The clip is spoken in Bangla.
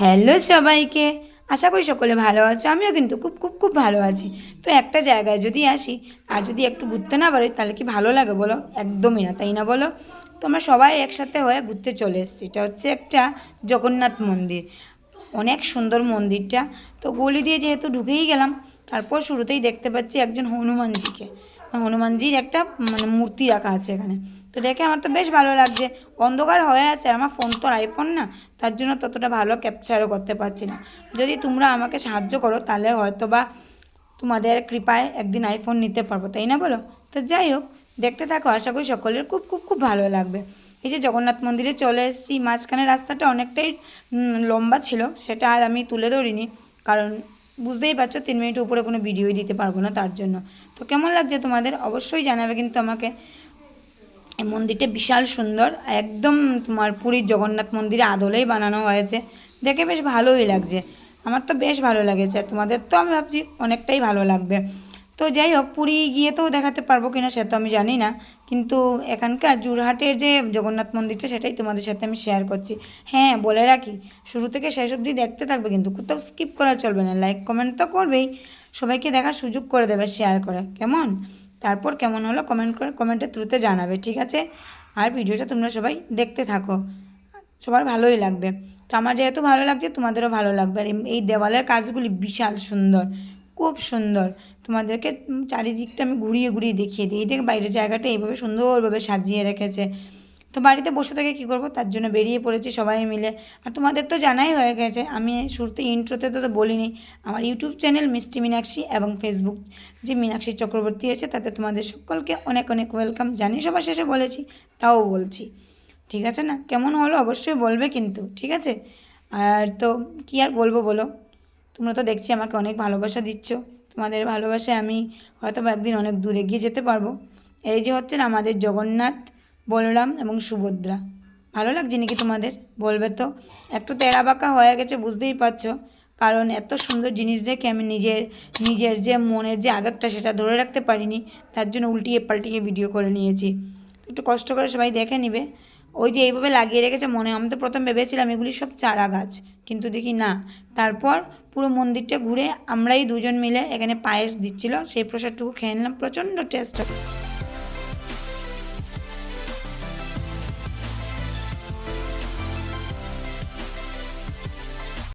হ্যালো সবাইকে, আশা করি সকলে ভালো আছো। আমিও কিন্তু খুব খুব খুব ভালো আছি। তো একটা জায়গায় যদি আসি আর যদি একটু ঘুরতে না পারি তাহলে কি ভালো লাগে বলো? একদমই না, তাই না বলো? তো আমরা সবাই একসাথে হয়ে ঘুরতে চলে এসেছি। এটা হচ্ছে একটা জগন্নাথ মন্দির। অনেক সুন্দর মন্দিরটা। তো গলি দিয়ে যেহেতু ঢুকেই গেলাম, তারপর শুরুতেই দেখতে পাচ্ছি একজন হনুমানজিকে। হনুমানজির একটা মূর্তি রাখা আছে এখানে। তো দেখে আমার তো বেশ ভালো লাগছে। অন্ধকার হয়ে আছে, আর আমার ফোন তো আইফোন না, তার জন্য ততটা ভালো ক্যাপচারও করতে পারছি না। যদি তোমরা আমাকে সাহায্য করো তাহলে হয়তো বা তোমাদের কৃপায় একদিন আইফোন নিতে পারবো, তাই না বলো? তো যাই হোক, দেখতে থাকো, আশা করি সকলের খুব খুব খুব ভালো লাগবে। এই যে জগন্নাথ মন্দিরে চলে এসেছি, মাঝখানে রাস্তাটা অনেকটাই লম্বা ছিল, সেটা আর আমি তুলে ধরিনি, কারণ বুঝতেই পারছো 3 মিনিট উপরে কোনো ভিডিওই দিতে পারবো না তার জন্য। তো কেমন লাগছে তোমাদের অবশ্যই জানাবে কিন্তু আমাকে। এই মন্দিরটা বিশাল সুন্দর, একদম তোমার পুরীর জগন্নাথ মন্দিরে আদলেই বানানো হয়েছে। দেখে বেশ ভালোই লাগছে, আমার তো বেশ ভালো লেগেছে, আর তোমাদের তো আমি ভাবছি অনেকটাই ভালো লাগবে। তো যাই হোক, পুরী গিয়ে তো দেখাতে পারবো কিনা সে তো আমি জানি না, কিন্তু এখানকার যোরহাটের যে জগন্নাথ মন্দিরটা সেটাই তোমাদের সাথে আমি শেয়ার করছি। হ্যাঁ, বলে রাখি, শুরু থেকে শেষ অবধি দেখতে থাকবে, কিন্তু কোথাও স্কিপ করা চলবে না। লাইক কমেন্ট তো করবেই, সবাইকে দেখার সুযোগ করে দেবে শেয়ার করে, কেমন? তারপর কেমন হলো কমেন্ট করে কমেন্টের থ্রুতে জানাবে, ঠিক আছে? আর ভিডিওটা তোমরা সবাই দেখতে থাকো, সবার ভালোই লাগবে। তো আমার যেহেতু ভালো লাগছে তোমাদেরও ভালো লাগবে। আর এই দেওয়ালের কাজগুলি বিশাল সুন্দর, খুব সুন্দর। তোমাদেরকে চারিদিকটা আমি ঘুরিয়ে ঘুরিয়ে দেখিয়ে দিই। এই দেখ, বাইরের জায়গাটা এইভাবে সুন্দরভাবে সাজিয়ে রেখেছে। তো বাড়িতে বসে থেকে কী করবো, তার জন্য বেরিয়ে পড়েছি সবাই মিলে। আর তোমাদের তো জানাই হয়ে গেছে, আমি শুরুতে ইন্ট্রোতে তো বলিনি, আমার ইউটিউব চ্যানেল মিষ্টি মীনাক্ষী এবং ফেসবুক যে মীনাক্ষী চক্রবর্তী আছে, তাতে তোমাদের সকলকে অনেক অনেক ওয়েলকাম। জানি সবার শেষে বলেছি, তাও বলছি, ঠিক আছে না? কেমন হলো অবশ্যই বলবে কিন্তু, ঠিক আছে? আর তো কী আর বলবো বলো, তোমরা তো দেখছি আমাকে অনেক ভালোবাসা দিচ্ছ। তোমাদের ভালোবাসায় আমি হয়তো বা একদিন অনেক দূরে গিয়ে যেতে পারবো। এই যে হচ্ছেন আমাদের জগন্নাথ, বলরাম এবং সুভদ্রা। ভালো লাগছে নাকি তোমাদের? বলবে তো। একটু তেড়া বাঁকা হয়ে গেছে, বুঝতেই পারছো, কারণ এত সুন্দর জিনিস দেখে আমি নিজের নিজের যে মনের যে আবেগটা সেটা ধরে রাখতে পারিনি, তার জন্য উল্টিয়ে পাল্টিয়ে ভিডিও করে নিয়েছি। একটু কষ্ট করে সবাই দেখে নিবে। ওই যে এইভাবে লাগিয়ে রেখেছে, মনে আমি তো প্রথম ভেবেছিলাম এগুলি সব চারা গাছ, কিন্তু দেখি না। তারপর পুরো মন্দিরটা ঘুরে আমরাই দুজন মিলে এখানে পায়েস দিচ্ছিল, সেই প্রসাদটুকু খেয়ে নিলাম, প্রচণ্ড টেস্ট।